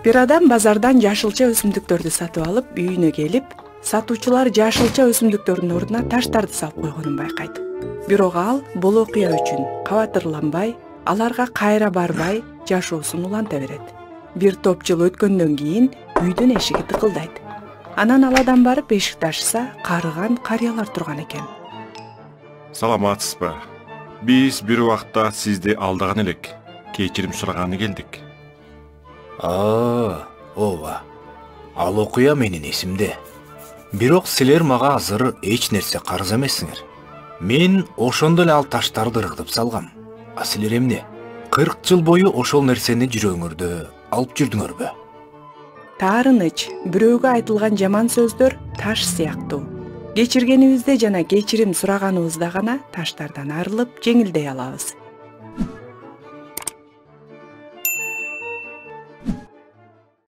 Бир адам базардан жашылча өсүмдүктөрдү сатып алып, үйүнө келип, сатуучулар жашылча өсүмдүктөрдүн ордуна таштарды салып койгонун байкайт. Бирок ал бул окуя үчүн кабатырланбай, аларга кайра барбай, жашоосун уланта берет. Бир топ жыл өткөндөн кийин үйдүн эшиги тыкылдайт. Анан ал адам барып эшикти ачса, карыган карыялар турган экен. Саламатсызбы? Биз бир убакта сизди алдаган элек. Кечирим сураганы келдик. Ооба. Ал окуя менин эсимде. Бирок силер мага азыр эч нерсе карыз эмессиңер. Мен ошондо эле ал таштарды ыргытып салгам. А силер эмне? 40 жыл бою ошол нерсени жүрөгүңөрдө алып жүрдүңөрбү? Таарыныч, бирөөгө айтылган жаман сөздөр таш сыяктуу. Кечиргенибизде жана кечирим сураганыбызда гана таштардан арылып, жеңилдей алабыз.